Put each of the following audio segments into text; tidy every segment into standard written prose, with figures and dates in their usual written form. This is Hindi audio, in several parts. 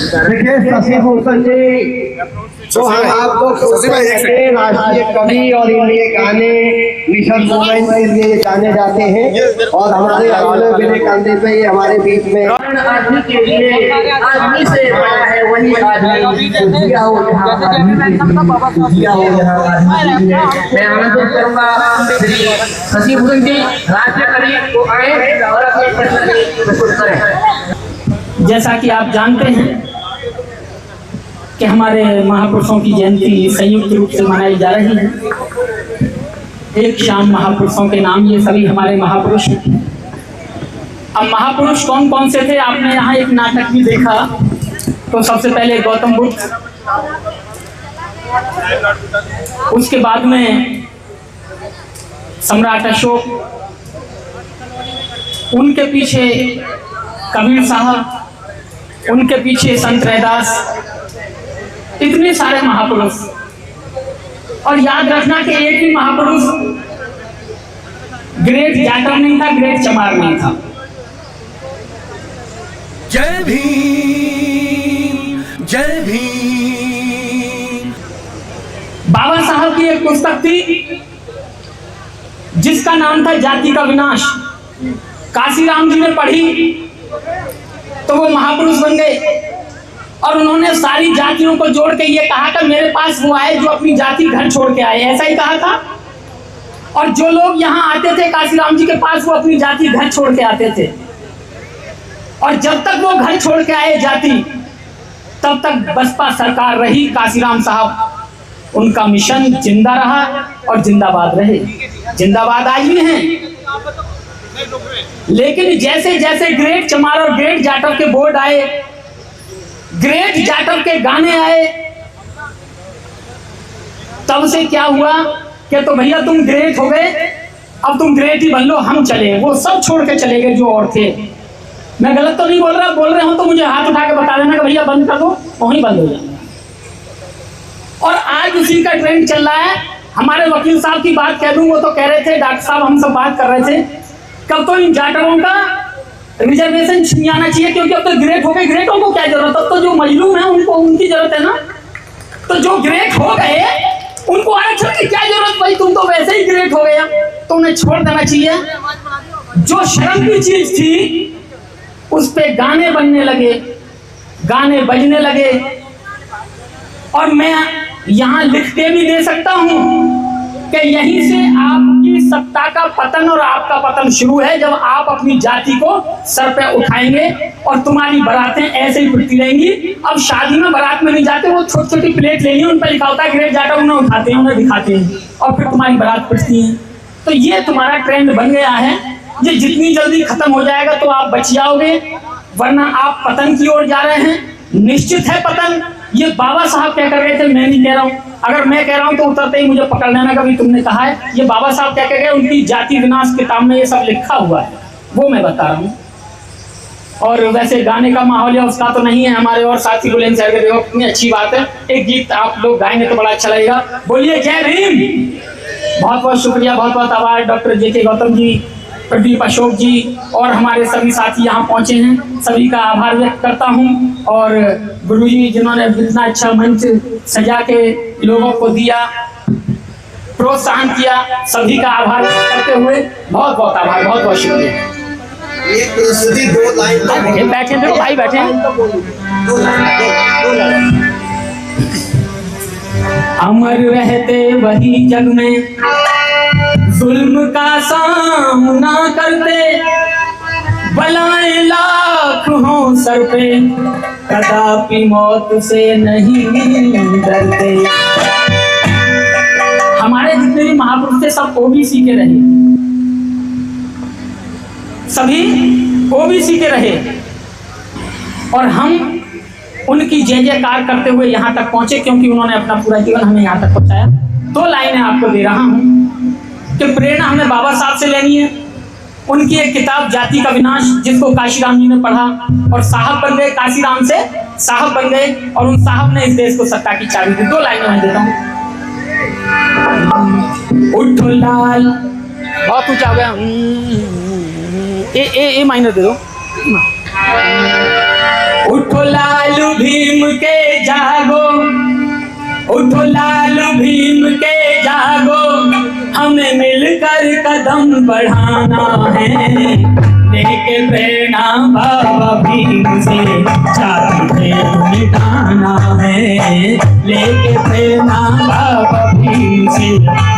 देखिए शशि भूषण जी, तो हम आपको राष्ट्रीय कवि और इनके गाने मिशन मूवमेंट के लिए जाने जाते हैं और हमारे आगे मेरे कंधे पे ये हमारे बीच में आदमी के लिए आदमी से बड़ा है वही आदमी जिया हो जिया हो मैं आमंत्रित करूंगा शशि भूषण जी राष्ट्रीय कवि को आए और अपने प्रश्न प्रस्तुत करें। जैसा कि आप जानते हैं कि हमारे महापुरुषों की जयंती संयुक्त रूप से मनाई जा रही है। एक शाम महापुरुषों के नाम, ये सभी हमारे महापुरुष हैं। अब महापुरुष कौन कौन से थे, आपने यहाँ एक नाटक भी देखा। तो सबसे पहले गौतम बुद्ध, उसके बाद में सम्राट अशोक, उनके पीछे कबीर साहब, उनके पीछे संत रैदास, इतने सारे महापुरुष। और याद रखना कि एक ही महापुरुष ग्रेट जाटव नहीं था, ग्रेट चमार नहीं था। जय भीम, जय भीम। बाबा साहब की एक पुस्तक थी जिसका नाम था जाति का विनाश। काशीराम जी ने पढ़ी तो वो महापुरुष बन गए और उन्होंने सारी जातियों को जोड़ के ये कहा कि मेरे पास वो आए जो अपनी जाति घर छोड़ के आए, ऐसा ही कहा था। और जो लोग यहाँ आते थे काशीराम जी के पास, वो अपनी जाति घर छोड़ के आते थे। और जब तक वो घर छोड़ के आए जाति, तब तक बसपा सरकार रही। काशीराम साहब, उनका मिशन जिंदा रहा और जिंदाबाद रहे, जिंदाबाद आज भी हैं। लेकिन जैसे जैसे ग्रेट चमार और ग्रेट जाटव के बोर्ड आए, ग्रेट जाटव के गाने आए, तब से क्या हुआ कि तो भैया तुम ग्रेट हो गए, अब तुम ग्रेट ही बन लो, हम चले। वो सब छोड़ के चले गए जो और थे। मैं गलत तो नहीं बोल रहा, बोल रहे हो तो मुझे हाथ उठा के बता देना कि भैया बंद कर दो, वहीं बंद हो जाएगा। और आज उसी का ट्रेंड चल रहा है। हमारे वकील साहब की बात कह दूं, वो तो कह रहे थे, डॉक्टर साहब हम सब बात कर रहे थे, कब तो इन जाटवों का रिजर्वेशन छिन जाना चाहिए, क्योंकि अब तो ग्रेट हो गए, ग्रेटों को क्या जरूरत है, तो जो मजलूम है उनको उनकी जरूरत है ना। तो जो ग्रेट हो गए उनको आरक्षण की क्या जरूरत, भाई तुम तो वैसे ही ग्रेट हो गए, तो उन्हें छोड़ देना चाहिए। जो शर्म की चीज थी उस पे गाने बनने लगे, गाने बजने लगे। और मैं यहाँ लिख के भी दे सकता हूँ कि यहीं से आपकी सत्ता का पतन और आपका पतन शुरू है, जब आप अपनी जाति को सर पे उठाएंगे और तुम्हारी बारातें ऐसे ही पिटती रहेंगी। अब शादी में बारात में नहीं जाते, वो छोटी छोटी प्लेट ले ली, उन पर लिखा होता है ग्रेट जाटव, उन्हें उठाते हैं, उन्हें दिखाते हैं और फिर तुम्हारी बारात पिटती है। तो ये तुम्हारा ट्रेंड बन गया है। ये जितनी जल्दी खत्म हो जाएगा तो आप बच जाओगे, वरना आप पतन की ओर जा रहे हैं। निश्चित है पतन। ये बाबा साहब क्या कर रहे थे, मैं नहीं कह रहा हूँ। अगर मैं कह रहा हूँ तो उतरते ही मुझे पकड़ लेना, कभी तुमने कहा है। ये बाबा साहब क्या कह गए, उनकी जाति विनाश किताब में ये सब लिखा हुआ है, वो मैं बता रहा हूँ। और वैसे गाने का माहौल है उसका तो नहीं है। हमारे और साथी बुलंद शहर के, देखो कितनी अच्छी बात है। एक गीत आप लोग गाएंगे तो बड़ा अच्छा लगेगा। बोलिए जय भीम। बहुत बहुत शुक्रिया, बहुत बहुत आभार डॉक्टर JK गौतम जी, प्रदीप अशोक जी और हमारे सभी साथी यहाँ पहुँचे हैं, सभी का आभार व्यक्त करता हूँ। और गुरुजी जिन्होंने इतना अच्छा मंच सजा के लोगों को दिया, प्रोत्साहन किया, सभी का आभार व्यक्त करते हुए बहुत बहुत आभार, बहुत बहुत शुक्रिया। बैठे देखो भाई, बैठे। अमर रहते वही जग में, जुल्म का सामना करते, बलाएं लाख हों सर पे, कदापि मौत से नहीं डरते। हमारे जितने भी महापुरुष थे सब OBC के रहे, सभी OBC के रहे। और हम उनकी जय जयकार करते हुए यहाँ तक पहुंचे, क्योंकि उन्होंने अपना पूरा जीवन हमें यहाँ तक पहुंचाया। 2 लाइनें आपको दे रहा हूँ कि प्रेरणा हमें बाबा साहब से लेनी है। उनकी एक किताब जाति का विनाश, जिसको काशीराम जी ने पढ़ा और साहब बन गए, काशीराम से साहब बन गए, और उन साहब ने इस देश को सत्ता की चाबी दी। 2 लाइनें मैं देता हूँ। उठो लाल, बहुत ऊंचा हो गया, ए माइनर दे दो। उठो लालू भीम के जागो, उठो लालू भीम के जागो, हमें मिलकर कदम बढ़ाना है, लेके प्रेरणा बाबा भीम से जाति भेद मिटाना है, लेके प्रेरणा बाबा भीम से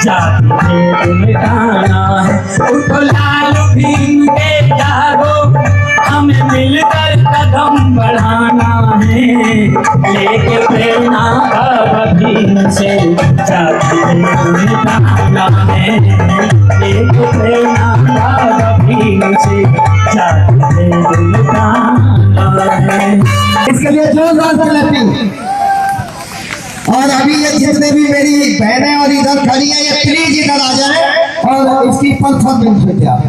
जाति भेद मिटाना है। उठो लालू भीम के जागो, हमें मिलकर कदम बढ़ाना है, लेके प्रेरणा बाबा भीम से जाति भेद मिटाना है, लेके प्रेरणा बाबा भीम से जाति भेद मिटाना है। इसके लिए जोरदार ताली। और अभी ये जितने भी मेरी बहनें और इधर खड़ी है, ये प्लीज इधर आ जाए और इसकी परफॉर्मेंस देखिए आप।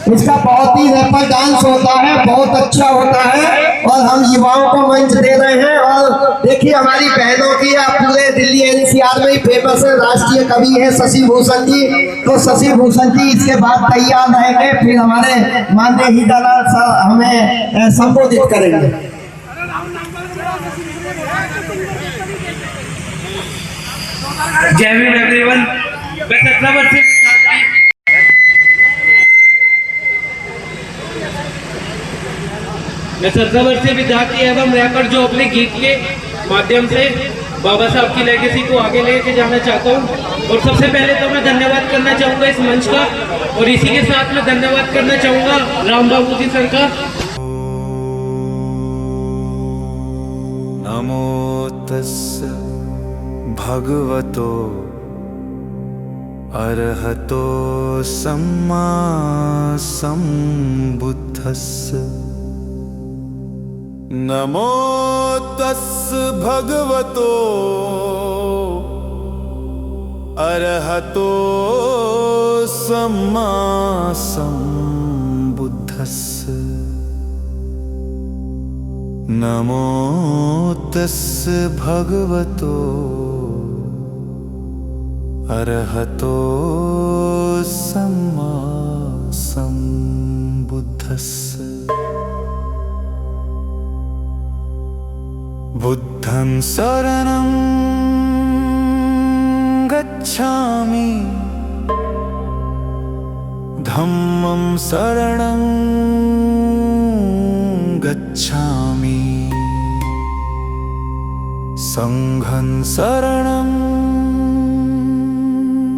इसका बहुत ही रैपर डांस होता है, बहुत अच्छा होता है और हम युवाओं को मंच दे रहे हैं। और देखिए हमारी बहनों की पूरे दिल्ली एनसीआर में ही फेमस है, राष्ट्रीय कवि है शशि भूषण जी। तो शशि भूषण जी इसके बाद तैयार रहेंगे, फिर हमारे माननीय हीरालाल सर हमें संबोधित करेंगे। जय भीम एवरीवन। मैं 17 वर्षीय विद्यार्थी एवं रैपर जो अपने गीत के माध्यम से बाबा साहब की लेगेसी को आगे लेके जाना चाहता हूँ। और सबसे पहले तो मैं धन्यवाद करना चाहूँगा इस मंच का, और इसी के साथ मैं धन्यवाद करना चाहूँगा राम बाबू जी सर का। नमो तस्स भगवतो अरहतो सम्मा सम्बुद्धस्स। नमो तस्स भगवतो अरहतो सम्मा सम्बुद्धस्स। नमो तस्स भगवतो अरहतो सम्मा सम्बुद्धस्स। बुद्धं शरणं गच्छामि, धम्मं शरणं गच्छामि, संघं शरणं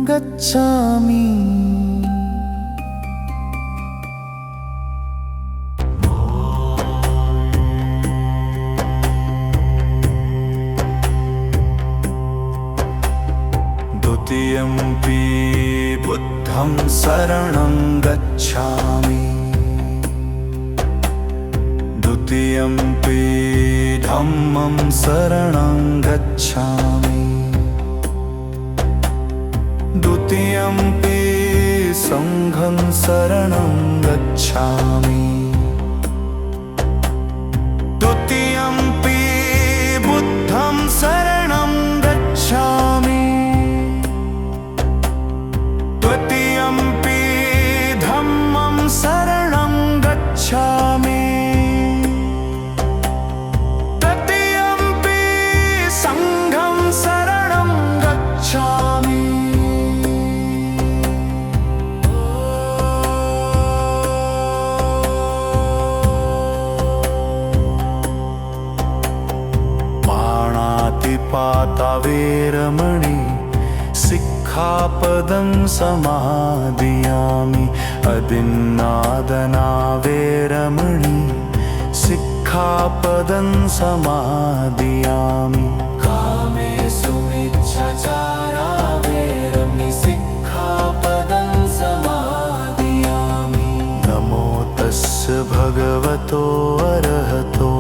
गच्छामि। द्वितीयम्पि बुद्धं शरणं गच्छामि, द्वितीयम्पि धम्मं शरणं गच्छामि, द्वितीयम्पि संघं शरणं गच्छामि, द्वितीयम्पि बुद्धं शरणं गच्छामि, द्वितीयम्पि धम्मं शरणं गच्छामि, तृतीयम्पि संघं शरणं गच्छामि। पाणिपाता वेरमणि सिक्खापदं समादियामि, अदिन्नादना वेरमणि सिक्खापदं समादियामि, कामेषु मिच्छाचारा वेरमणि सिक्खापदं समादियामि। नमो तस्स भगवतो अरहतो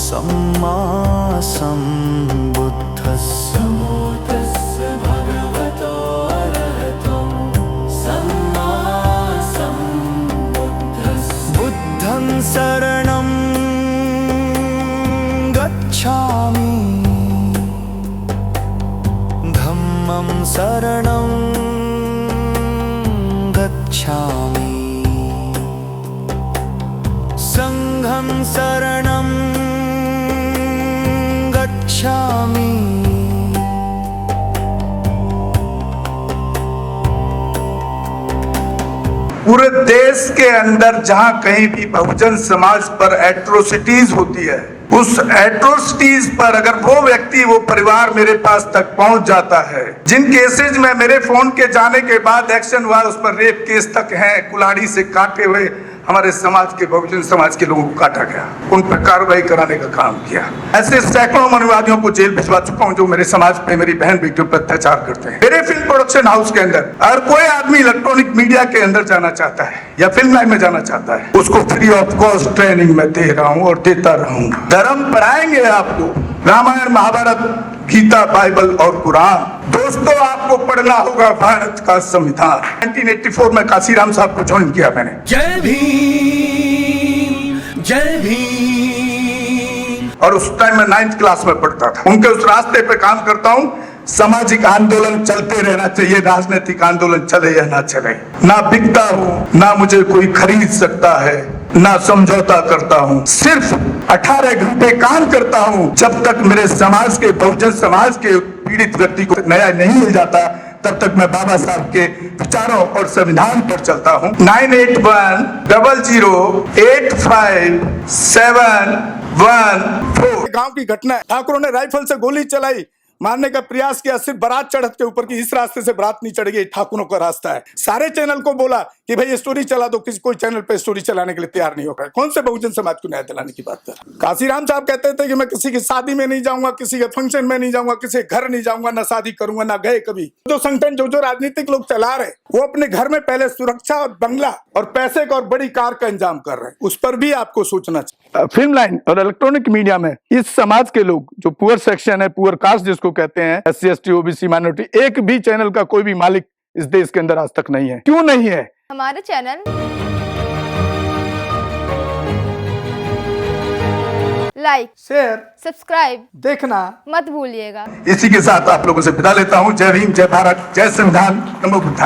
सम्मा सम्बुद्धस्स। नमो तस्स भगवतो अरहतो सम्मा सम्बुद्धस्स। बुद्धं शरणं गच्छामि, धम्मं शरणं गच्छामि, संघं बुद्धं शरणं गच्छामि। पूरे देश के अंदर जहां कहीं भी बहुजन समाज पर एट्रोसिटीज होती है, उस एट्रोसिटीज पर अगर वो व्यक्ति, वो परिवार मेरे पास तक पहुंच जाता है, जिन केसेज में मेरे फोन के जाने के बाद एक्शन हुआ, उस पर रेप केस तक हैं, कुल्हाड़ी से काटे हुए हमारे समाज के, बहुजन समाज के लोगों को काटा गया, उन पर कार्रवाई कराने का काम किया। ऐसे सैकड़ों मनुवादियों को जेल भिजवा चुका हूं जो मेरे समाज पे, मेरी बहन बेटियों पर अत्याचार करते हैं। मेरे फिल्म प्रोडक्शन हाउस के अंदर अगर कोई आदमी इलेक्ट्रॉनिक मीडिया के अंदर जाना चाहता है या फिल्म लाइन में जाना चाहता है, उसको फ्री ऑफ कॉस्ट ट्रेनिंग में दे रहा हूँ और देता रहूंगा। धर्म पढ़ाएंगे आपको, रामायण, महाभारत, गीता, बाइबल और कुरान। दोस्तों, आपको पढ़ना होगा भारत का संविधान। 1984 में काशीराम साहब को ज्वाइन किया मैंने। जय भीम, जय भीम। और उस टाइम में 9th क्लास में पढ़ता था। उनके उस रास्ते पे काम करता हूँ। सामाजिक आंदोलन चलते रहना चाहिए, राजनीतिक आंदोलन चले या ना चले। ना बिकता हूँ, ना मुझे कोई खरीद सकता है, ना समझौता करता हूँ। सिर्फ 18 घंटे काम करता हूँ। जब तक मेरे समाज के, बहुजन समाज के पीड़ित व्यक्ति को न्याय नहीं मिल जाता, तब तक मैं बाबा साहब के विचारों और संविधान पर चलता हूँ। 9810085714। गांव की घटना है, ठाकुरों ने राइफल से गोली चलाई, मारने का प्रयास किया, सिर्फ बारात चढ़त के ऊपर की, इस रास्ते से बारात नहीं चढ़ेगी, ठाकुरों का रास्ता है। सारे चैनल को बोला कि भाई स्टोरी चला दो, किसी कोई चैनल पे स्टोरी चलाने के लिए तैयार नहीं होगा। कौन से बहुजन समाज को न्याय दिलाने की बात कर? काशीराम साहब कहते थे कि मैं किसी की शादी में नहीं जाऊंगा, किसी के फंक्शन में नहीं जाऊंगा, किसी के घर नहीं जाऊंगा, ना शादी करूंगा, ना गए कभी। जो संगठन, जो राजनीतिक लोग चला रहे, वो अपने घर में पहले सुरक्षा और बंगला और पैसे का और बड़ी कार का इंतजाम कर रहे हैं। उस पर भी आपको सोचना चाहिए। फिल्म लाइन और इलेक्ट्रॉनिक मीडिया में इस समाज के लोग, जो पुअर सेक्शन है, पुअर कास्ट जिसको कहते हैं, SC ST OBC माइनॉरिटी, एक भी चैनल का कोई भी मालिक इस देश के अंदर आज तक नहीं है। क्यों नहीं है? हमारे चैनल लाइक, शेयर, सब्सक्राइब देखना मत भूलिएगा। इसी के साथ आप लोगों से विदा लेता हूँ। जय भीम, जय भारत, जय संविधान, नमो बुद्धाय।